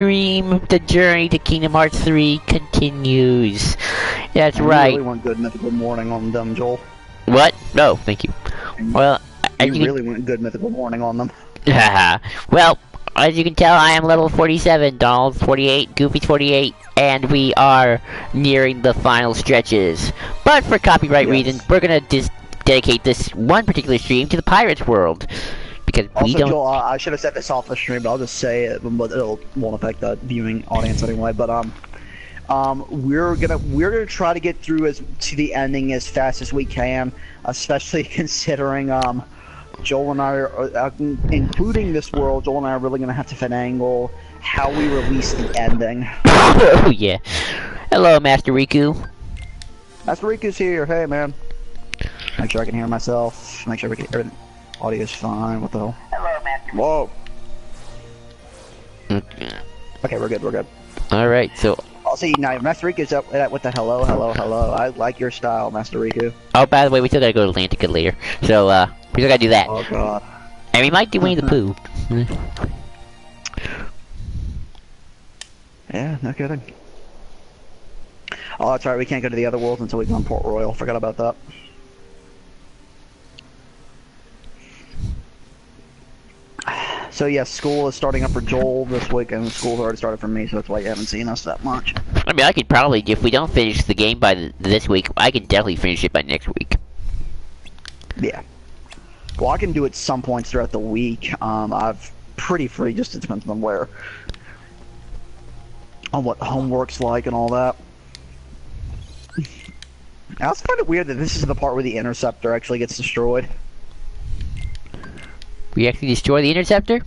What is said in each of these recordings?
stream, the journey to Kingdom Hearts 3 continues. That's right. You really went good mythical morning on them, Joel. What? No, thank you. Well, you really went good mythical morning on them. Well, as you can tell, I am level 47, Donald's 48, Goofy's 48, and we are nearing the final stretches. But for copyright reasons, we're gonna dedicate this one particular stream to the Pirates world. Because we don't... Joel, I should have said this off the stream, but I'll just say it, but it won't affect the viewing audience anyway. But we're gonna try to get through to the ending as fast as we can, especially considering Joel and I are, including this world, Joel and I are really gonna have to finagle how we release the ending. Oh yeah. Hello, Master Riku. Master Riku's here. Hey, man. Make sure I can hear myself. Make sure everything. Audio's fine. What the hell? Hello, Master. Whoa. Okay. Okay, we're good. We're good. All right. So. I'll see. Now, Master Riku's up with the hello. I like your style, Master Riku. Oh, by the way, we still gotta go to Atlantica later. So, we still gotta do that. Oh God. And we might do Winnie the Pooh. Yeah, no kidding. Oh, that's right. We can't go to the other worlds until we've done Port Royal. Forgot about that. So yes, school is starting up for Joel this week, and school's already started for me, so that's why you haven't seen us that much. I mean, I could probably, if we don't finish the game by this week, I can definitely finish it by next week. Yeah. Well, I can do it some points throughout the week. I've pretty free, just it depends on where, on what homework's like and all that. I also find it weird that this is the part where the interceptor actually gets destroyed. We actually destroy the interceptor?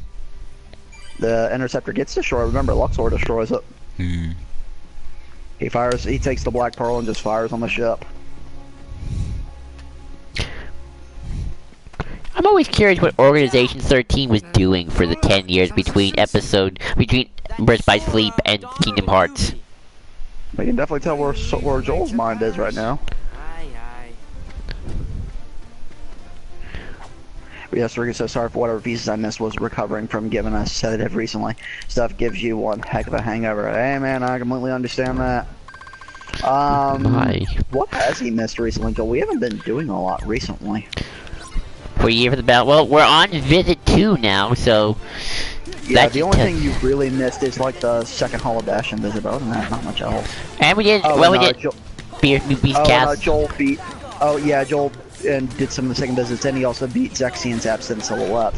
The interceptor gets destroyed. Remember, Luxor destroys it. Hmm. He takes the Black Pearl and just fires on the ship. I'm always curious what Organization 13 was doing for the 10 years between Birth by Sleep and Kingdom Hearts. We can definitely tell where Joel's mind is right now. Yes, Riku says sorry for whatever pieces I missed. Was recovering from giving a sedative recently. Stuff gives you one heck of a hangover. Hey man, I completely understand that. What has he missed recently, Joel? We haven't been doing a lot recently. For a year for the battle. Well, we're on visit 2 now, so... Yeah, the only thing you've really missed is like the second Hall of Bastion visit, but other than that, not much else. And we did, we did Beast Cast. Joel beat, Joel and did some of the second visits, and he also beat Zexian's Absent Silhouette.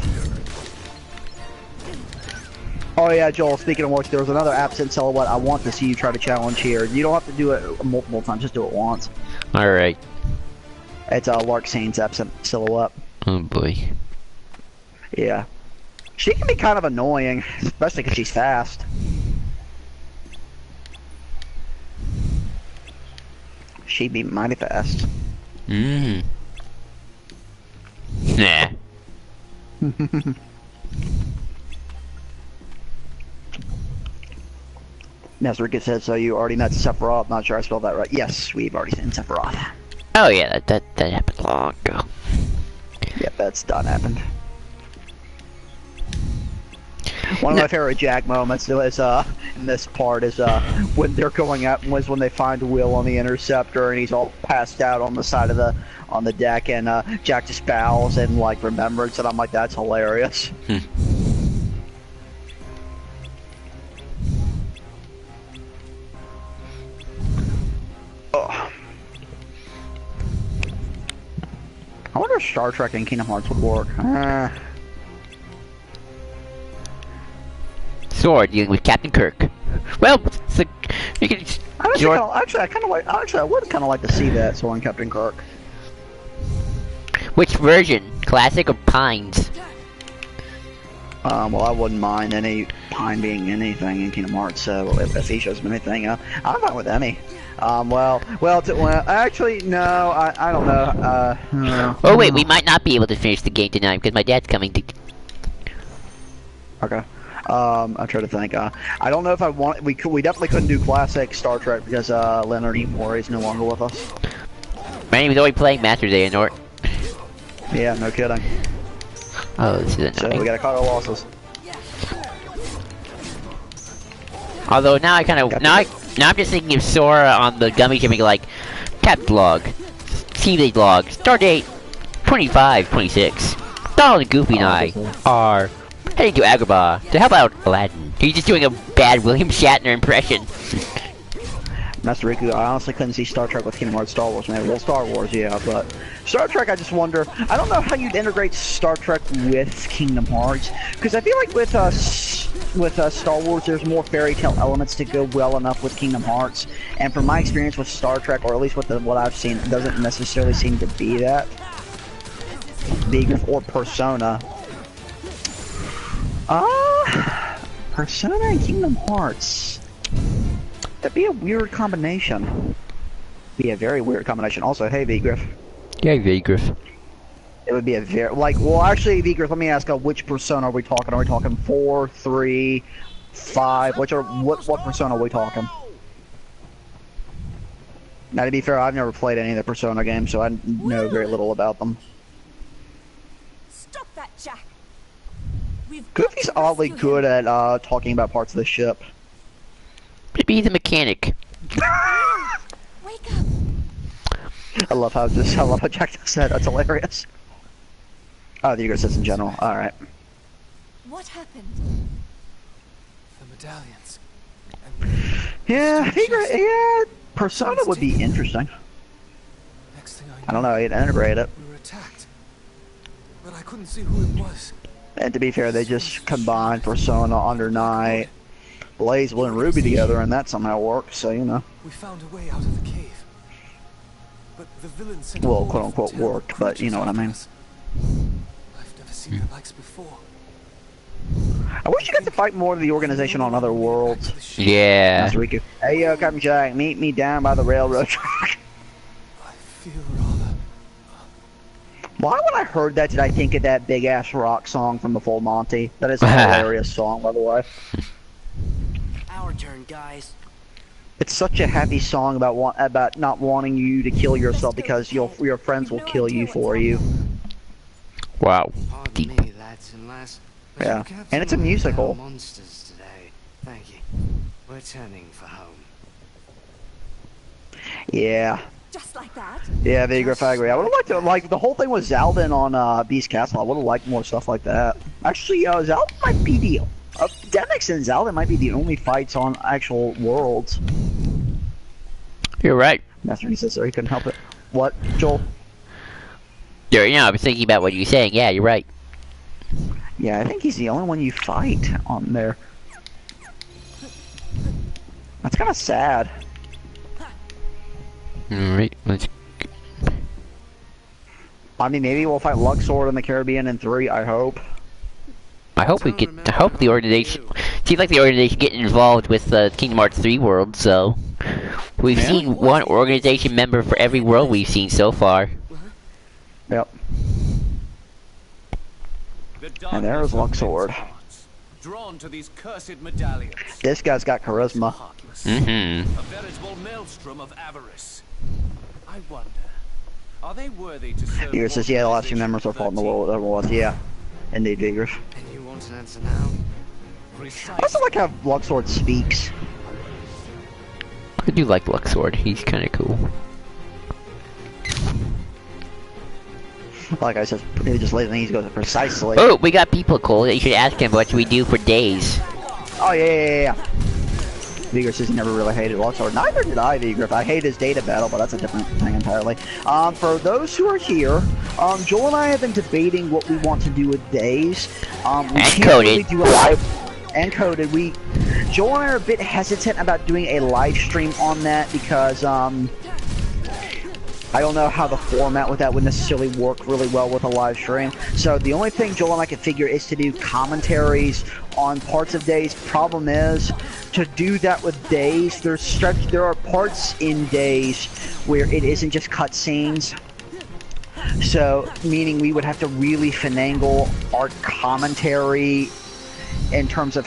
Oh yeah, Joel, speaking of which, there was another Absent Silhouette I want to see you try to challenge here. You don't have to do it multiple times, just do it once. Alright. It's Larksane's Absent Silhouette. Oh boy. Yeah. She can be kind of annoying, especially because she's fast. She'd be mighty fast. Nah. Nazarika says, so you already met Sephiroth. Not sure I spelled that right. Yes, we've already seen Sephiroth. Oh yeah, that happened long ago. Yep, that's done happened. One of my favorite Jack moments is in this part is when they're going out was when they find Will on the interceptor and he's all passed out on the side of the deck, and Jack just bows and like remembrance, and I'm like, that's hilarious. Oh. I wonder if Star Trek and Kingdom Hearts would work. Sword dealing with Captain Kirk. Well, so you can. I would kind of like to see that Sword and Captain Kirk. Which version? Classic or Pines? Well, I wouldn't mind any Pine being anything in Kingdom Hearts. So if he shows me anything, I'm fine with any. Well, actually, no, I don't know. Oh wait, we might not be able to finish the game tonight because my dad's coming to. Okay. I'm trying to think. I don't know if I want. We definitely couldn't do classic Star Trek because Leonard Nimoy is no longer with us. Man, he was already playing Master Day, Nort. Yeah, no kidding. Oh, this is annoying. So we gotta cut our losses. Although now I kind of now I'm just thinking of Sora on the gummy shipping like Captain Log, Teenage Log, Star Date 2526. Donald and Goofy and I are heading to Agrabah to help out Aladdin. He's just doing a bad William Shatner impression. Master Riku, I honestly couldn't see Star Trek with Kingdom Hearts Star Wars, man. Well, Star Wars, yeah, but Star Trek, I just wonder. I don't know how you'd integrate Star Trek with Kingdom Hearts, because I feel like with Star Wars, there's more fairy tale elements to go well enough with Kingdom Hearts. And from my experience with Star Trek, or at least with what I've seen, it doesn't necessarily seem to be that. Or Persona. Persona and Kingdom Hearts. That'd be a weird combination. Be a very weird combination. Also, hey, V-Griff. Yeah, V-Griff. It would be a very, like, well, actually, V-Griff, let me ask, which Persona are we talking? Are we talking 4, 3, 5? What Persona are we talking? Now, to be fair, I've never played any of the Persona games, so I know very little about them. Stop that, Jack. Goofy's oddly good at talking about parts of the ship. Maybe the mechanic. Wake up. I love how Jack does that. That's hilarious. Oh, the Ego says in general. All right. What happened? The medallions. Yeah, yeah. Persona would be interesting. Next thing I don't know. You'd integrate it. We were attacked, but I couldn't see who it was. And to be fair, they just combined Persona, Under Night, BlazBlue, and Ruby together, and that somehow worked. So you know. We found a way out of the cave. But the villain sent Well, quote unquote worked, but you know what I mean. I've never seen the likes before. I wish you got to fight more of the organization on other worlds. Yeah. Master Riku. Hey, Captain Jack, meet me down by the railroad track. I feel rather. Why, when I heard that, did I think of that big ass rock song from the Full Monty? That is a hilarious song, by the way. Our turn, guys. It's such a happy song about not wanting you to kill yourself because your friends will kill you for you. Wow. Pardon Deep. me, lads and lass. but Yeah, you captured and it's a one of musical. our monsters today. Thank you. We're turning for home. Yeah. Just like that? Yeah, Vigriff, I agree. I would have liked to, like, the whole thing with Zaldin on Beast Castle. I would have liked more stuff like that. Actually, Zaldin might be the Demix and Zaldin might be the only fights on actual worlds. You're right. Master he says so he couldn't help it. What, Joel? I was thinking about what you were saying. Yeah, you're right. Yeah, I think he's the only one you fight on there. That's kind of sad. Alright, let's... I mean, maybe we'll fight Luxord in the Caribbean in 3, I hope. I hope the organization... Seems like the organization getting involved with the Kingdom Hearts 3 world, so... We've seen one organization member for every world we've seen so far. Yep. And there's Luxord. Drawn to these cursed medallions. This guy's got charisma. Mm-hmm. A veritable maelstrom of avarice. I wonder, are they worthy to serve? Vigriff says, yeah, the last few members are fought in the world, whatever it was. Yeah. Indeed, Vigriff. And you want an answer now? I also like how Luxord speaks. I do like Luxord. He's kind of cool. Like I said, he just lays he goes precisely. Oh, we got people, Cole. You should ask him what we do for days. Oh, yeah. Vigriff says he never really hated Luxord. Neither did I, Vigriff. I hate his data battle, but that's a different thing entirely. For those who are here, Joel and I have been debating what we want to do with days. We And can't coded. really do a live... And coded. Joel and I are a bit hesitant about doing a live stream on that because, I don't know how the format with that would necessarily work really well with a live stream. So the only thing Joel and I can figure is to do commentaries on parts of Days. Problem is, to do that with Days, there are parts in Days where it isn't just cutscenes. So, meaning we would have to really finagle our commentary in terms of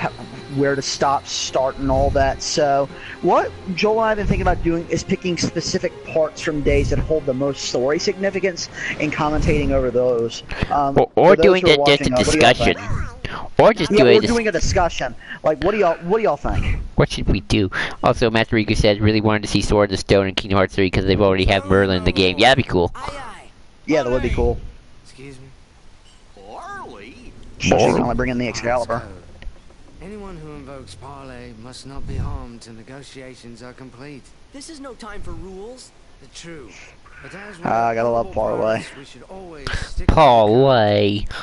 where to stop, start, and all that. So, what Joel and I have been thinking about doing is picking specific parts from Days that hold the most story significance and commentating over those. Or for those doing who are just a watching, what do y'all discussion. think? Or just Yeah, do we're it. doing a discussion. Like, what do y'all think? What should we do? Also, Master Riku said really wanted to see Sword of the Stone in Kingdom Hearts 3 because they've already have Merlin in the game. Yeah, that'd be cool. Aye, aye. Yeah, that would be cool. Excuse me. Barley? So she's only bringing the Excalibur. Code. Anyone who invokes parley must not be harmed till negotiations are complete. This is no time for rules. The true. But as I gotta love global parlay. pirates, we should always stick to the Parlay. code.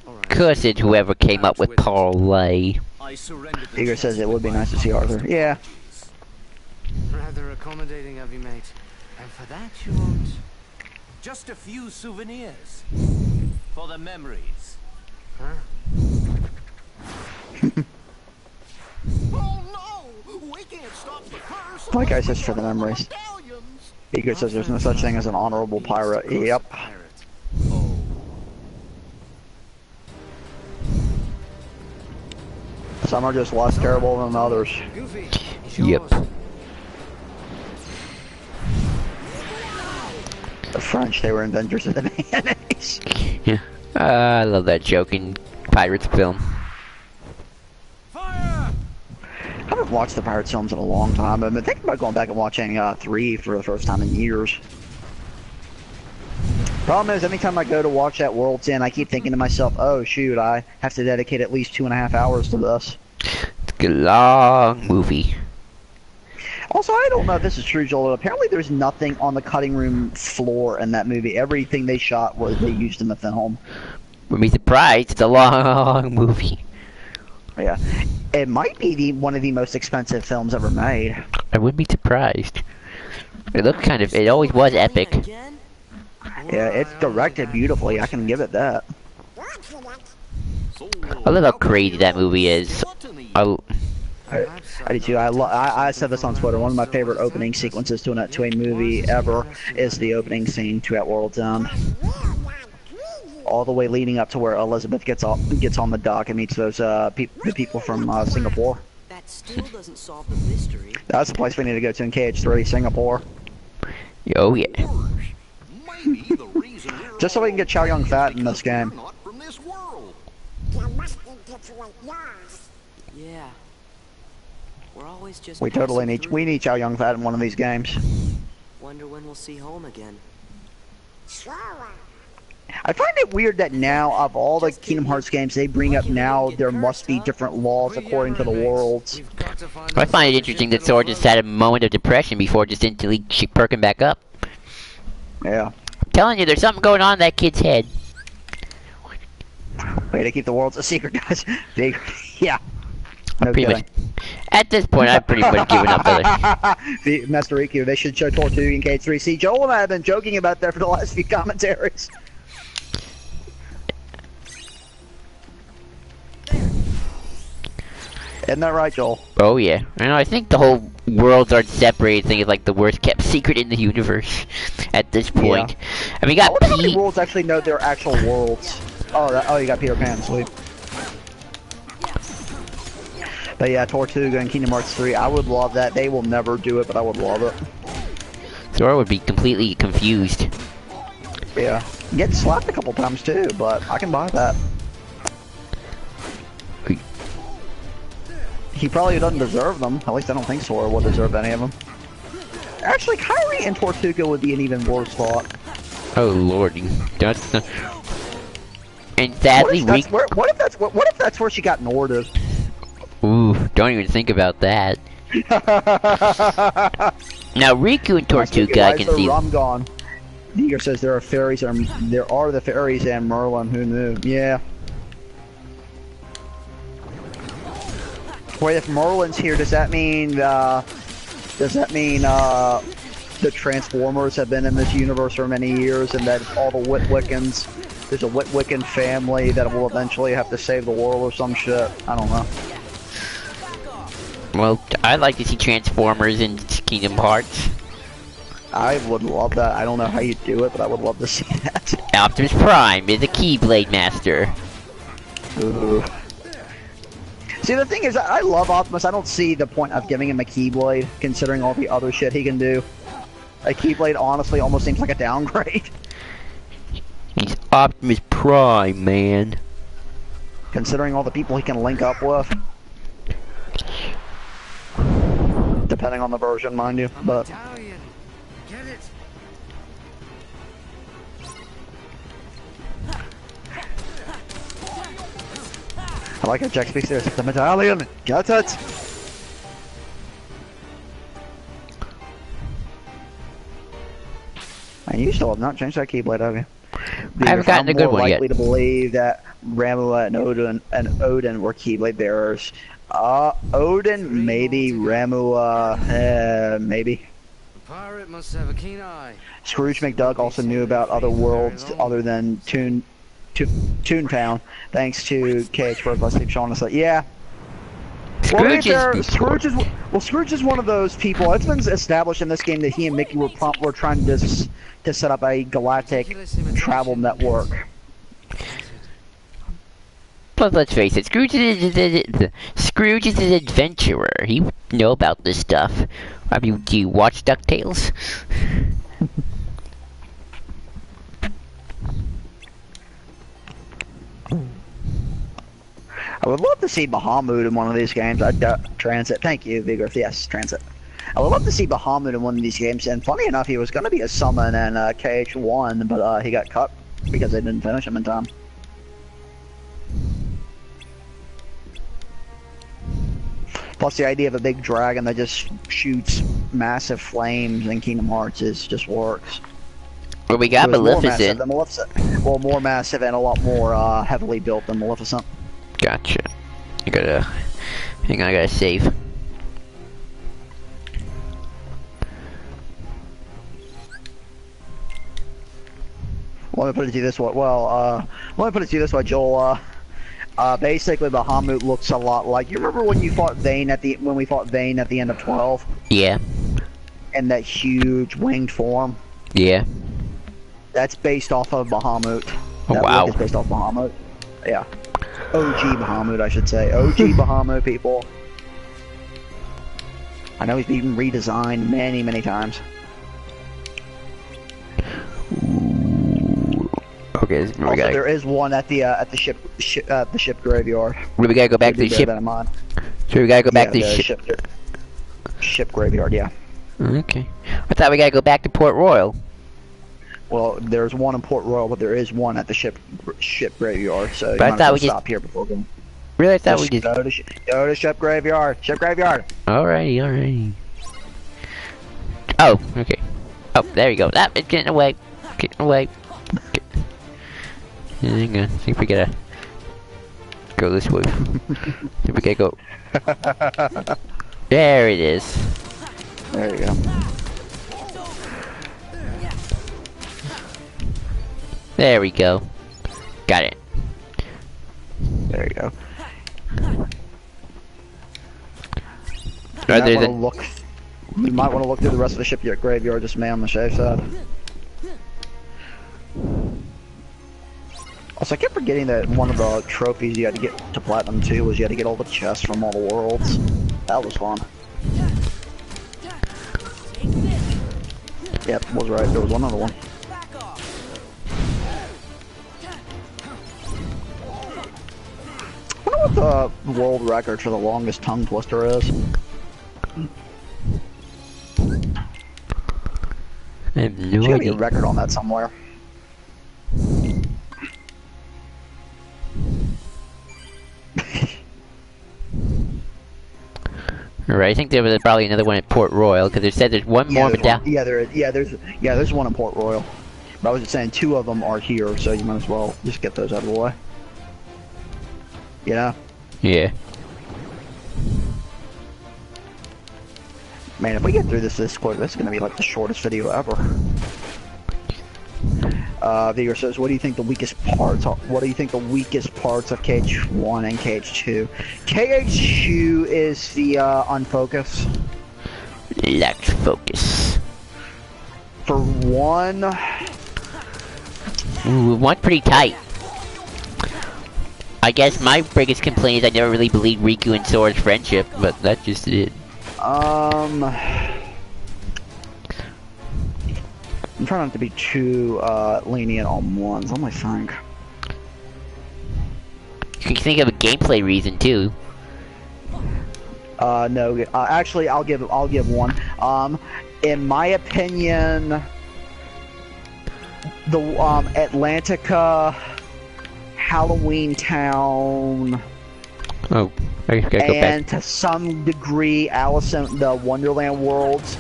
All right. Curse it, whoever came up with parlay. I surrendered the Igor says chest it would be with my nice to see Arthur. finest Yeah. apologies. Rather accommodating of you, mate. And for that you won't. Just a few souvenirs. For the memories. Huh? Oh no! We can't stop the curse! My guy says for the memories. Igor says there's no such thing as an honorable pirate. Yep. Pirate. Oh. Some are just less terrible than others. Goofy. It's Yep. yours. The French, they were inventors of the mayonnaise. Yeah. I love that joke in Pirates film. Fire! I haven't watched the Pirates films in a long time. I've been thinking about going back and watching 3 for the first time in years. Problem is, anytime I go to watch that World's End, I keep thinking to myself, oh shoot, I have to dedicate at least 2.5 hours to this. It's a long movie. Also, I don't know if this is true, Joel. Apparently there's nothing on the cutting room floor in that movie. Everything they shot was they used in the film. Wouldn't be surprised. It's a long movie. Yeah. It might be one of the most expensive films ever made. I wouldn't be surprised. It looked kind of. It always was epic. Again? Yeah, it's directed beautifully. I can give it that. I love how crazy that movie is. I I do too. I said this on Twitter. One of my favorite opening sequences to a movie ever is the opening scene to At World's End. All the way leading up to where Elizabeth gets on the dock and meets those the people from Singapore. That still doesn't solve the mystery. That's the place we need to go to in KH3, Singapore. oh yeah. Maybe the reason we're Just so we can get Chow Yun Fat in this we're game. not from this world. Yeah. We're always just We totally passing need through. Chow Yun Fat in one of these games. Wonder when we'll see home again. I find it weird that now, of all the Kingdom Hearts games, they bring up now there must be different laws according to the worlds. We've got to find I out find it what interesting this that Sword little just had a moment of depression before just instantly perking back up. Yeah. I'm telling you, there's something going on in that kid's head. Way to keep the worlds a secret, guys. Yeah. No Pretty kidding. much. At this point, I've pretty much given up. The Master Riku, they should show Tortuga in K3. See, Joel and I have been joking about that for the last few commentaries. Isn't that right, Joel? Oh yeah. I think the whole worlds are separated thing is like the worst kept secret in the universe at this point. I mean, we I got wonder how many Pete. worlds actually know their actual worlds. Oh, you got Peter Pan, sweet. But yeah, Tortuga and Kingdom Hearts 3, I would love that. They will never do it, but I would love it. Sora would be completely confused. Yeah. Get slapped a couple times too, but I can buy that. He probably doesn't deserve them. At least I don't think Sora will deserve any of them. Actually, Kyrie and Tortuga would be an even worse thought. Oh lordy. That's the... And What sadly, if that's where she got Norded? Ooh, don't even think about that. Now Riku and Tortuga, I can see. Rum gone. Diego says there are fairies and there are the fairies and Merlin. Who knew? Yeah. Wait, if Merlin's here, does that mean the Transformers have been in this universe for many years, and that all the Witwickens, there's a Witwiccan family that will eventually have to save the world or some shit? I don't know. Well, I'd like to see Transformers in Kingdom Hearts. I would love that. I don't know how you do it, but I would love to see that. Optimus Prime is a Keyblade Master. Ooh. See, the thing is, I love Optimus. I don't see the point of giving him a Keyblade, considering all the other shit he can do. A Keyblade, honestly, almost seems like a downgrade. He's Optimus Prime, man. considering all the people he can link up with. Depending on the version, mind you, I'm but Italian. Get it? I like how Jack speaks there. The medallion, get it. And you still have not changed that keyblade, have you? I haven't gotten a good one yet. I'm more likely to believe that Ramua and Odin were keyblade bearers. Odin, maybe. Ramua, maybe. The pirate must have a keen eye. Scrooge McDuck also knew about other worlds other than Toontown, thanks to KH for Sleep showing us that. Yeah. Scrooge Scrooge is one of those people. It's been established in this game that he and Mickey were trying to set up a galactic travel network. But let's face it, Scrooge is an adventurer. He would know about this stuff. I mean, do you watch DuckTales? I would love to see Bahamut in one of these games. Transit. Thank you, Vigor. Yes, Transit. I would love to see Bahamut in one of these games. And funny enough, he was going to be a summon in KH1, but he got cut because they didn't finish him in time. Plus, the idea of a big dragon that just shoots massive flames in Kingdom Hearts just works. Well, we got Maleficent. Well, more massive and a lot more heavily built than Maleficent. Gotcha. I gotta... Hang on, I gotta save. Let me put it to you this way. Well, let me put it to you this way, Joel. Basically, Bahamut looks a lot like... You remember when you fought Vayne when we fought Vayne at the end of 12? Yeah. And that huge winged form? Yeah. That's based off of Bahamut. Oh, that wow. Look is based off Bahamut. Yeah. OG Bahamut, I should say. OG Bahamut, people. I know he's been redesigned many, many times. Okay, Also, there is one at the ship graveyard. We gotta go back to the ship. That in mind. So we gotta go back to the ship graveyard. Yeah. Okay. I thought we gotta go back to Port Royal. Well, there's one in Port Royal, but there is one at the ship graveyard. So but you might as well stop here before going. Really, I thought we just go to ship graveyard. Ship graveyard. Alrighty, alrighty. Oh, okay. Oh, there you go. That is getting away. Getting away. Hang on. I think we gotta go this way. I think we gotta go. There it is. There you go. There we go. Got it. There you go. You might want to look through the rest of the shipyard graveyard, just man on the safe side. Also, I kept forgetting that one of the trophies you had to get to Platinum 2 was you had to get all the chests from all the worlds. That was fun. Yep, was right. There was one other one. I wonder what the world record for the longest tongue twister is. I have no There's gotta be idea. a record on that somewhere. Alright, I think there was probably another one at Port Royal because it said there's one more medallion. Yeah, there's one in Port Royal. But I was just saying 2 of them are here, so you might as well just get those out of the way. Yeah. Yeah. Man, if we get through this quick, this is gonna be like the shortest video ever. Vigor says, what do you think the weakest parts are? What do you think the weakest parts of KH1 and KH2? KH2 is the unfocus. Lacked focus. For one, Ooh, one's pretty tight. I guess my biggest complaint is I never really believed Riku and Sora's friendship, but that's just it. I'm trying not to be too lenient on ones. Let me think. You can think of a gameplay reason too. No. Actually, I'll give one. In my opinion, the Atlantica, Halloween Town, Oh, I gotta go and back. to some degree, Alice in the Wonderland worlds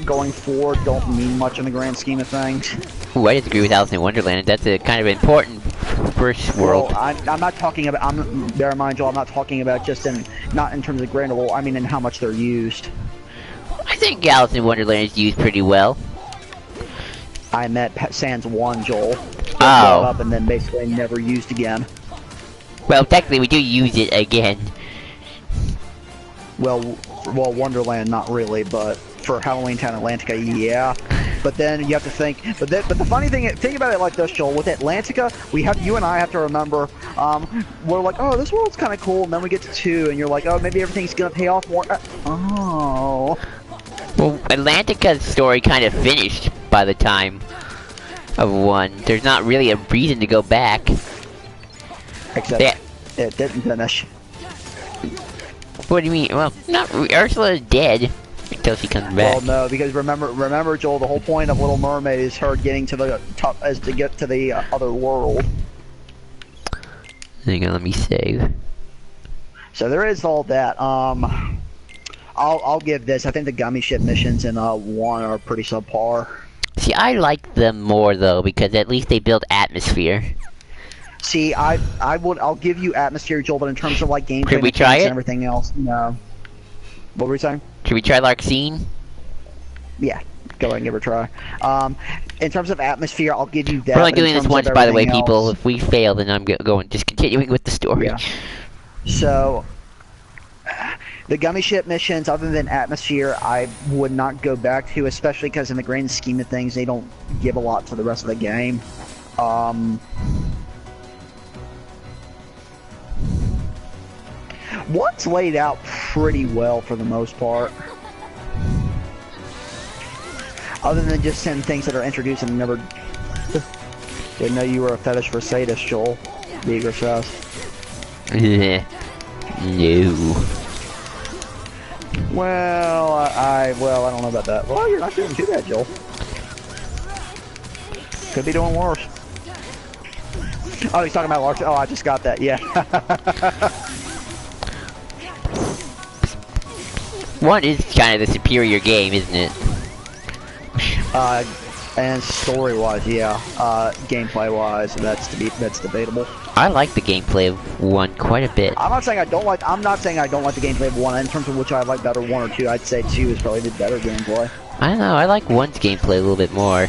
going forward don't mean much in the grand scheme of things. Ooh, I disagree with Alice in Wonderland. That's a kind of important first world. Well, I'm not talking about. Bear in mind, Joel. I'm not talking about just not in terms of grand role. I mean in how much they're used. I think Alice in Wonderland is used pretty well. I met Sans 1, Joel. Oh. Brought up and then basically never used again. Well, technically we do use it again. Well, Wonderland, not really, but for Halloween Town Atlantica, yeah. But then you have to think. But the funny think about it like this, Joel. With Atlantica, you and I have to remember. We're like, oh, this world's kind of cool, and then we get to 2, and you're like, oh, maybe everything's gonna pay off more. Oh. Well, Atlantica's story kind of finished by the time of 1. There's not really a reason to go back. Except it didn't finish. What do you mean? Well, Ursula is dead until she comes back. Well, no, because remember, Joel. The whole point of Little Mermaid is her getting to the top, is to get to the other world. Hang on, let me save. So there is all that. I'll give this. I think the gummy ship missions in 1 are pretty subpar. See, I like them more though because at least they build atmosphere. See, I'll give you atmosphere, Joel, but in terms of like gameplay Could we try mechanics it? and everything else, no. What were we saying? Should we try Larxene? Yeah, go ahead and give it a try. In terms of atmosphere, I'll give you that. We're only but in doing this terms of once, by the way, everything people. else- If we fail, then I'm going just continuing with the story. Yeah. So, the gummy ship missions, other than atmosphere, I would not go back to, especially because in the grand scheme of things, they don't give a lot to the rest of the game. One's laid out pretty well for the most part. Other than just some things that are introduced and never... Didn't know you were a fetish for sadists, Joel. Beaver says. No. Well, I don't know about that. Well, you're not doing too bad, Joel. Could be doing worse. Oh, he's talking about Lark. Oh, I just got that. Yeah. 1 is kind of the superior game, isn't it? And story-wise, yeah. Gameplay-wise, that's debatable. I like the gameplay of 1 quite a bit. I'm not saying I don't like the gameplay of 1. In terms of which I like better, 1 or 2, I'd say 2 is probably the better gameplay. I don't know, I like 1's gameplay a little bit more.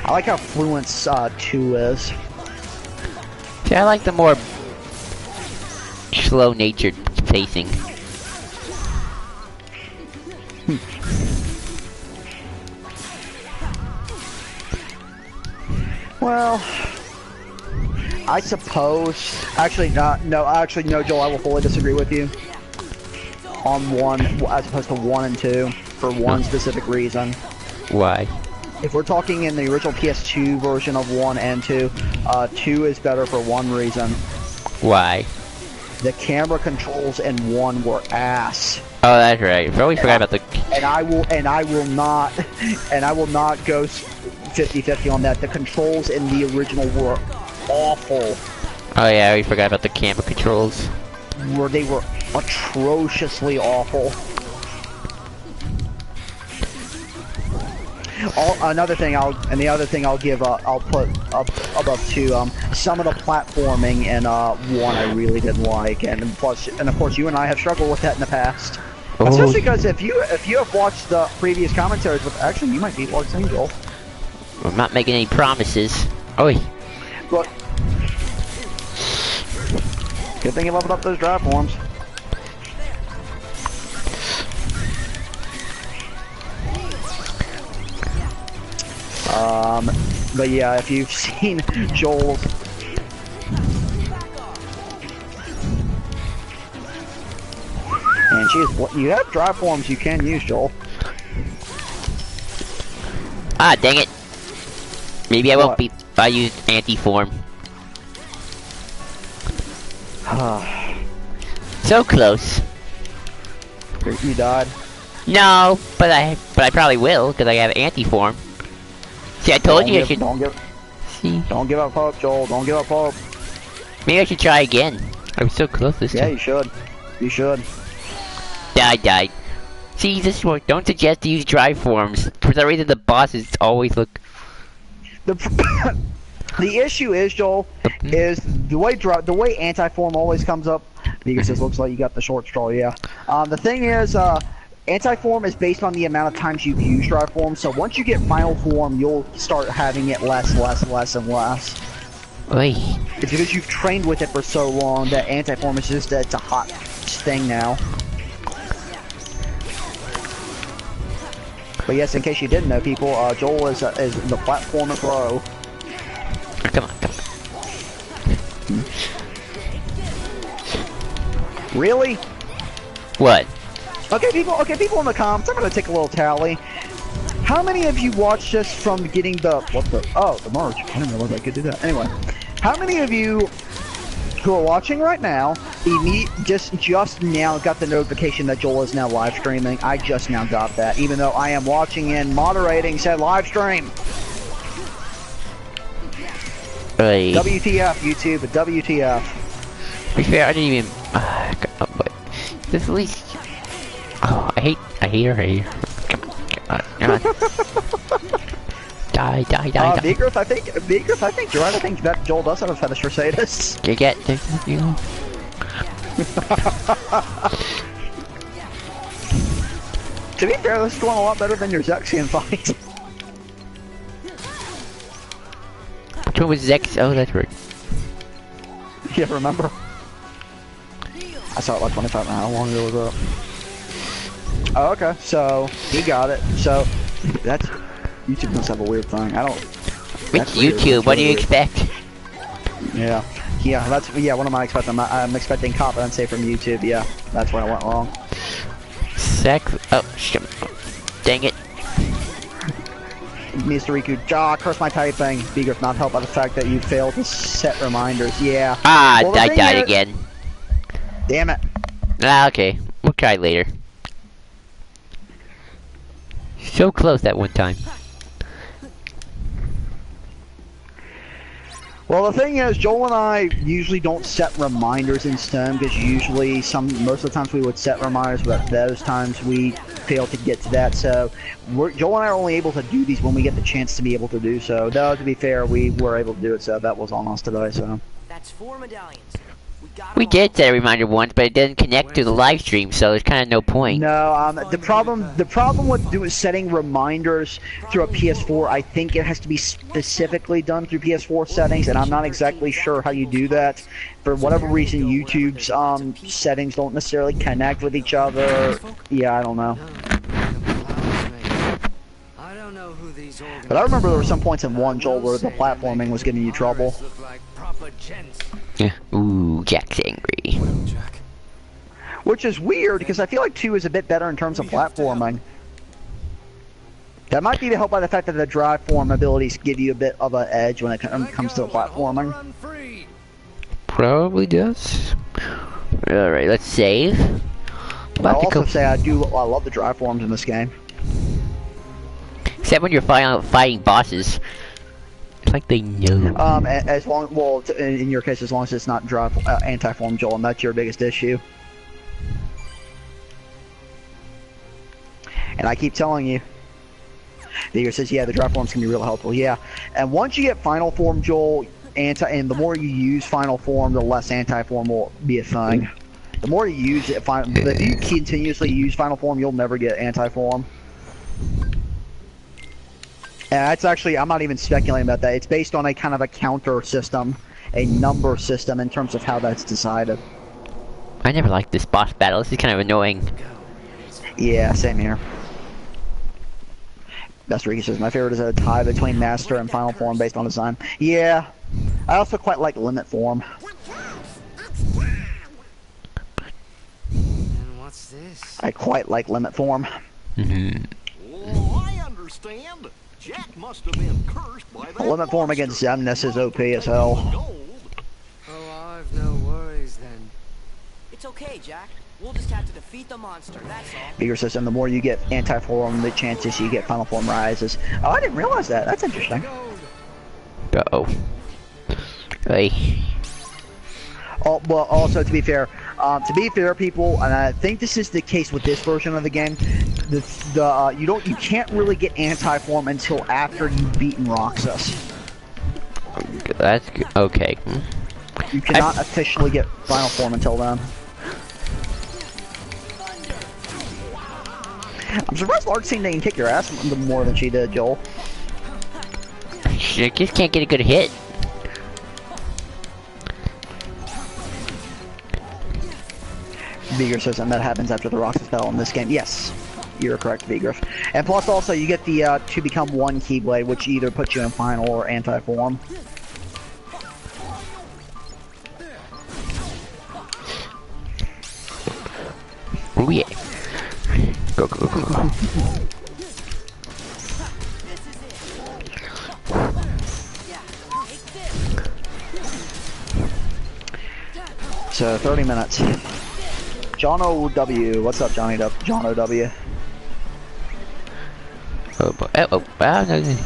I like how fluent 2 is. See, I like the more slow-natured pacing. Well, I suppose. Actually, no, Joel. I will fully disagree with you on 1 as opposed to 1 and 2 for one specific reason. Why? If we're talking in the original PS2 version of 1 and 2, 2 is better for one reason. Why? The camera controls in 1 were ass. Oh, that's right. I always forgot about the... And I will not go 50-50 on that. The controls in the original were awful. Oh yeah, I always forgot about the camera controls. They were atrociously awful. Another thing I'll give I'll put up above 2. Some of the platforming in 1 I really didn't like, and of course you and I have struggled with that in the past. Oh. Especially because if you have watched the previous commentaries, actually you might be Lark Angel. I'm not making any promises. Oi. But good thing you leveled up those drive forms. But yeah, if you've seen Joel's... And you have drive forms you can use, Joel. Ah, dang it. Maybe I won't What? be. I used anti-form. So close. You died. No, but I probably will because I have anti-form. See, I told you I should. See, Don't give up hope, Joel. Don't give up hope. maybe I should try again. I was so close this Yeah, time. you should. You should. Died. See, this one. Don't suggest to use dry forms. For some reason, the bosses always look. The the issue is, Joel, is the way anti-form always comes up. Because it looks like you got the short straw. Yeah. The thing is, anti-form is based on the amount of times you've used dry form. So once you get final form, you'll start having it less and less. Oi. It's because you've trained with it for so long that anti-form is just it's a hot thing now. But yes, in case you didn't know, people, Joel is the platformer pro. Come on. Really? What? Okay, people in the comments, I'm gonna take a little tally. How many of you watched this from getting the merge? I didn't realize I could do that. Anyway, how many of you who are watching right now just now got the notification that Joel is now live streaming? I just now got that, even though I am watching and moderating said live stream. Oi. WTF, YouTube, WTF. To be fair, I didn't even. But this at least. Oh, I hate her. Come on. Die. Vigorous, I think you're right. I think that Joel does have a fetish for sadists. You know. To be fair, this is going a lot better than your Zexian fight. Which one was Zex? Oh, that's right. Yeah, remember? I saw it like 25 minutes. How long ago was that? Oh, okay, so he got it. So that's YouTube must have a weird thing. I don't. Which YouTube? What do you expect? Yeah, that's What am I expecting? I'm expecting competency from YouTube. Yeah, that's where I went wrong. Oh, shit. Dang it. Mr. Riku, curse my typing. Beaker, not helped by the fact that you failed to set reminders. Yeah. Ah, Well, I died again. Damn it. Ah, okay. We'll try later. So close that one time. Well, the thing is, Joel and I usually don't set reminders in STEM because usually most of the times we would set reminders, but those times we fail to get to that. So Joel and I are only able to do these when we get the chance to be able to do so. Though, to be fair, we were able to do it, so that was on us today. So That's 4 medallions. We did set a reminder once, but it didn't connect to the live stream, so there's kind of no point. no, the problem with setting reminders through a PS4, I think it has to be specifically done through PS4 settings, and I'm not exactly sure how you do that. For whatever reason, YouTube's settings don't necessarily connect with each other. Yeah, I don't know. I don't know who these But I remember there were some points in one, Joel, where the platforming was giving you trouble. Yeah. Ooh, Jack's angry. Jack. Which is weird, because I feel like 2 is a bit better in terms of platforming. That might be helped by the fact that the dry form abilities give you a bit of an edge when it comes to the platforming. Probably does. Alright, let's save. I'll also say I love the dry forms in this game. Except when you're fighting bosses. It's like they know. As long, well, in your case, as long as it's not dry anti-form, Joel, and that's your biggest issue. And I keep telling you. Vigor says, yeah, the dry forms can be real helpful. Yeah, and once you get final form, Joel, and the more you use final form, the less anti-form will be a thing. The more you use it, if you continuously use final form, you'll never get anti-form. And that's actually, I'm not even speculating about that. It's based on a kind of a counter system, a number system in terms of how that's decided. I never liked this boss battle. This is kind of annoying. Yeah, same here. Best Ricky says, my favorite is a tie between Master and Final Form based on design. Yeah, I also quite like Limit Form. And what's this? I quite like Limit Form. Mm-hmm. Oh, I understand. Jack must have been cursed by that Limit form monster. against Xemnas is OP as hell. Gold. Oh, I've no worries then. It's okay, Jack. We'll just have to defeat the monster, that's all. Bigger system, the more you get anti-form, the chances you get final form rises. Oh, I didn't realize that. That's interesting. Go. Hey. Oh, well, also to be fair, people, and I think this is the case with this version of the game. You can't really get anti-form until after you've beaten Roxas. That's good. Okay. You cannot officially get final form until then. I'm surprised Larkstein didn't kick your ass more than she did, Joel. She just can't get a good hit. Vigor says, and that happens after the Roxas battle in this game. Yes, you're correct, Vigor. And plus, also, you get the to become one Keyblade, which either puts you in final or anti-form. Oh yeah. Go, go, go, go. So 30 minutes. John O.W. What's up, Johnny W? John O.W. Oh, boy. Oh, no.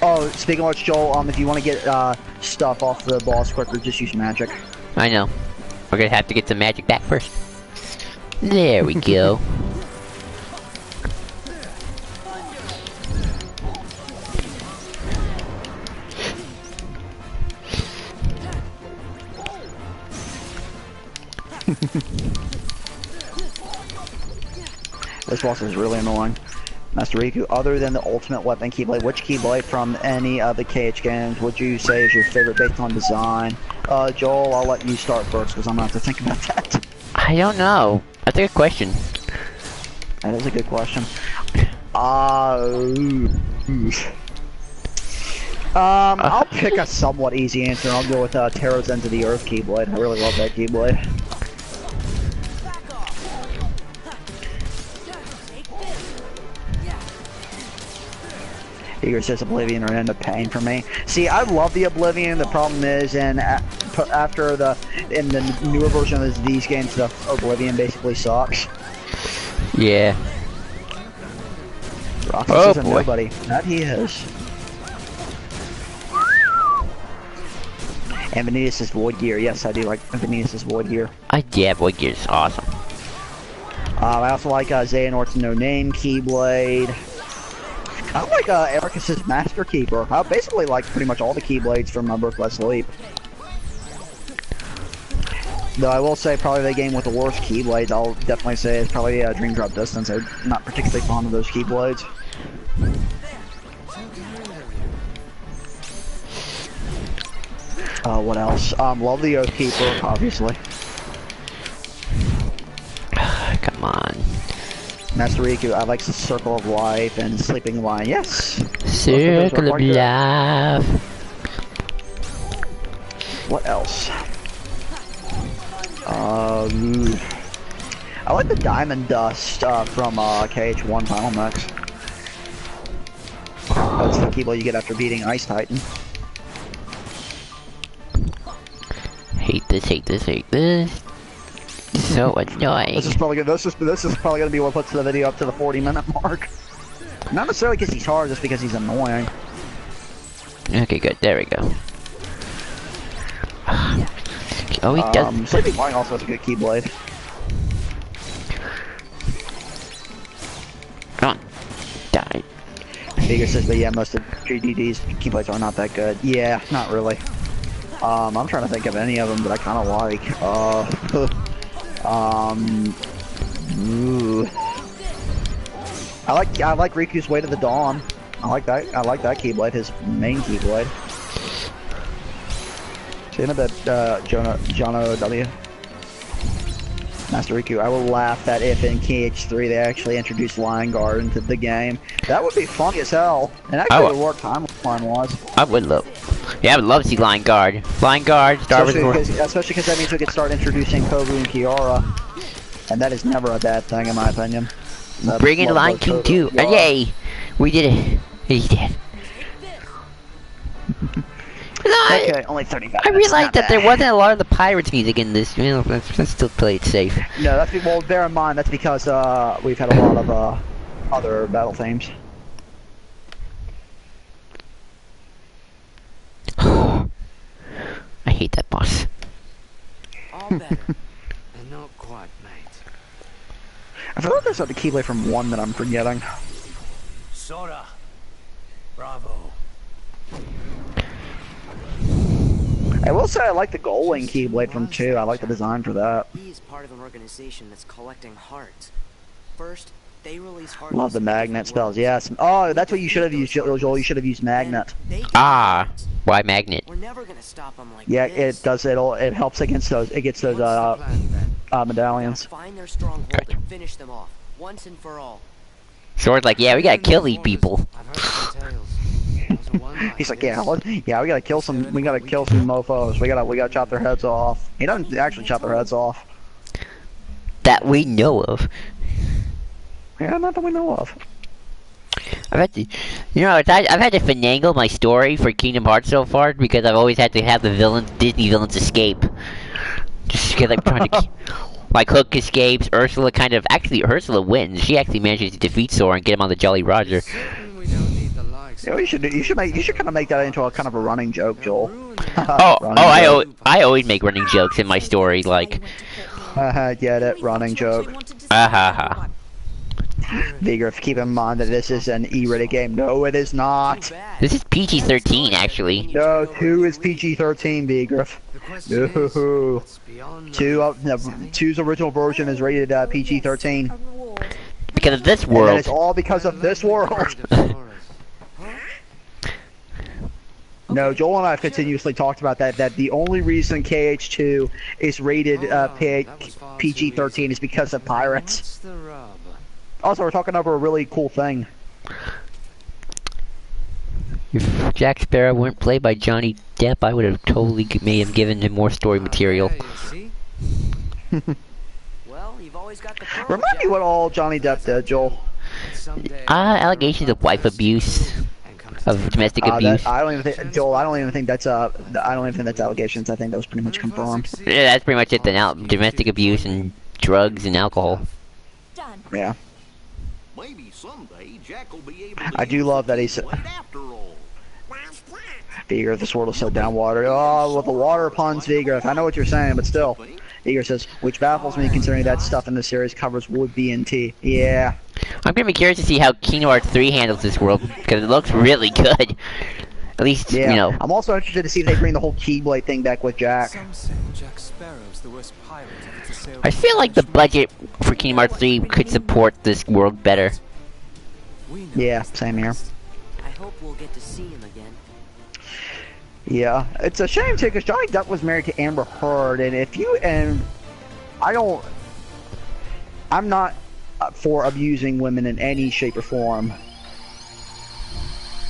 Oh, speaking of which, Joel, if you want to get stuff off the boss quicker, just use magic. I know. We're gonna have to get some magic back first. There we go. This boss is really annoying. Master Riku, other than the ultimate weapon Keyblade, which Keyblade from any of the KH games would you say is your favorite based on design? Joel, I'll let you start first because I'm gonna have to think about that. I don't know. That's a good question. That is a good question. I'll pick a somewhat easy answer. I'll go with Terra's End of the Earth Keyblade. I really love that Keyblade. Igor says Oblivion are end up paying for me. See, I love the Oblivion. The problem is, in the newer version of these games, the Oblivion basically sucks. Yeah. Roxas is a nobody. That he is. And Vanitas' Void Gear. Yes, I do like Vanitas' Void Gear. Yeah, Void Gear is awesome. I also like Xehanort's No Name Keyblade. I like Ericus's Master Keeper. I basically like pretty much all the Keyblades from Birth by Sleep. Though I will say probably the game with the worst Keyblades, I'll definitely say is probably Dream Drop Distance. I'm not particularly fond of those Keyblades. What else? Love the Oath Keeper, obviously. Come on. Master Riku, I like the Circle of Life and Sleeping Lion. Yes! Circle of Life. What else? I like the Diamond Dust from KH1 Final Mix. That's the Keyblade you get after beating Ice Titan. Hate this, hate this, hate this. So annoying. This is probably gonna be what puts the video up to the 40-minute mark. Not necessarily because he's hard, just because he's annoying. Okay, good. There we go. Oh, he does. Sleeping Lion also has a good Keyblade. Come on. Die. Vega says, but yeah, most of 3DD's Keyblades are not that good. Yeah, not really. I'm trying to think of any of them that I kind of like. Ooh. I like Riku's Way to the Dawn. I like that Keyblade, his main Keyblade. See in a bit, John O.W. Master Riku, I will laugh that if in KH3 they actually introduced Lion Guard into the game. That would be funny as hell. And actually the work timeline was. I would love. Yeah, I would love to see Lion Guard. Lion Guard, Star Wars. Especially because that means we could start introducing Kobu and Kiara. And that is never a bad thing, in my opinion. Bring in Lion King 2. And yay! We did it. He's dead. Okay, only 35 I minutes, realized not that there bad. wasn't a lot of the Pirates music in this. You know, let's still play it safe. No, that's well. Bear in mind that's because we've had a lot of other battle themes. I hate that boss. All better. And not quite, mate. I feel like there's a keyblade from 1 that I'm forgetting. Sora. Bravo. I will say I like the Goldwing keyblade from 2. I like the design for that. He is part of an organization that's collecting hearts. First, they release hearts. Love the magnet spells. Yes. Oh, that's what you should have used, Joel. You should have used magnet. Ah, why magnet? We're never gonna stop them like Yeah, this. it does. It helps against those. It gets those What's the plan, then? medallions. Find their stronghold and finish them off once and for all. Sword's like, yeah, we gotta kill these people. I've heard some tales. There's a one like He's like, this. yeah, we gotta kill some. We gotta kill some mofo's. We gotta chop their heads off. He doesn't actually chop their heads off. That we know of. Yeah, not that we know of. I've had to, you know, I've had to finagle my story for Kingdom Hearts so far because I've always had to have the Disney villains escape. Just because I'm trying to. Like Hook escapes, Ursula actually Ursula wins. She actually manages to defeat Sora and get him on the Jolly Roger. Certain we don't need the likes Yeah, you should kind of make that into a kind of a running joke, Joel. I always make running jokes in my story, like, Get it, running joke. ha. Vigor, keep in mind that this is an E-rated game. No, it is not. This is PG-13, actually. No, 2 is PG-13, Vigor. The question No. is, it's beyond 2's original version is rated PG-13. Because of this And world. it's all because of this world. No, Joel and I have continuously talked about that the only reason KH2 is rated PG-13 is because of pirates. What's the rub? Also, we're talking over a really cool thing. If Jack Sparrow weren't played by Johnny Depp, I would have totally made him given him more story material. Okay, you see? Well, you've always got the pearl, Remind me Jack. what all Johnny Depp did, Joel. Someday Allegations of wife abuse, of domestic abuse. I don't even think, Joel. I don't even think that's allegations. I think that was pretty much confirmed. Yeah, that's pretty much it then. Domestic abuse and drugs and alcohol. Done. Yeah. Maybe someday Jack will be able to I do love that he's. after all. Vigor, this world is so downwater. Oh, with the water puns, Vigor. I know what you're saying, but still. Vigor says, which baffles me considering that stuff in the series covers wood B and T. Yeah. I'm gonna be curious to see how Kingdom Hearts 3 handles this world, because it looks really good. At least, Yeah. you know. I'm also interested to see if they bring the whole Keyblade thing back with Jack. Some say Jack Sparrow's the worst pirate ever to sail I feel like the budget for Kingdom Hearts 3 could support this world better. We know Yeah, he's the same here. best. I hope we'll get to see him again. Yeah, it's a shame too, because Johnny Depp was married to Amber Heard, and I'm not for abusing women in any shape or form.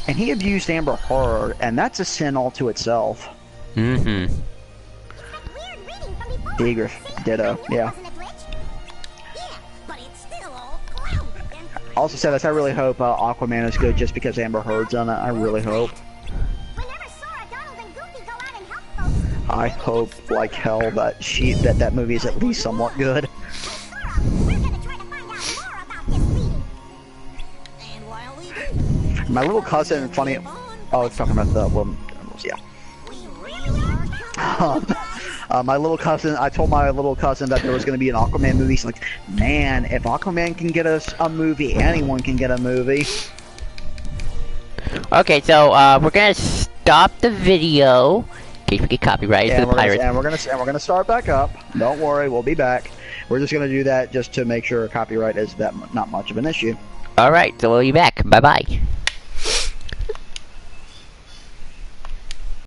And he abused Amber Heard, and that's a sin all to itself. Mm-hmm. Vigor, ditto, yeah. I also said this, I really hope Aquaman is good just because Amber Heard's on it. I really hope. I hope like hell that that movie is at least somewhat good. My little cousin, funny. Oh, it's talking about the woman. Yeah. My little cousin. I told my little cousin that there was going to be an Aquaman movie. She's like, man, if Aquaman can get us a movie, anyone can get a movie. Okay, so we're gonna stop the video in case we get copyrighted for the pirates. And we're gonna start back up. Don't worry, we'll be back. We're just gonna do that just to make sure copyright is not much of an issue. All right, so we'll be back. Bye bye.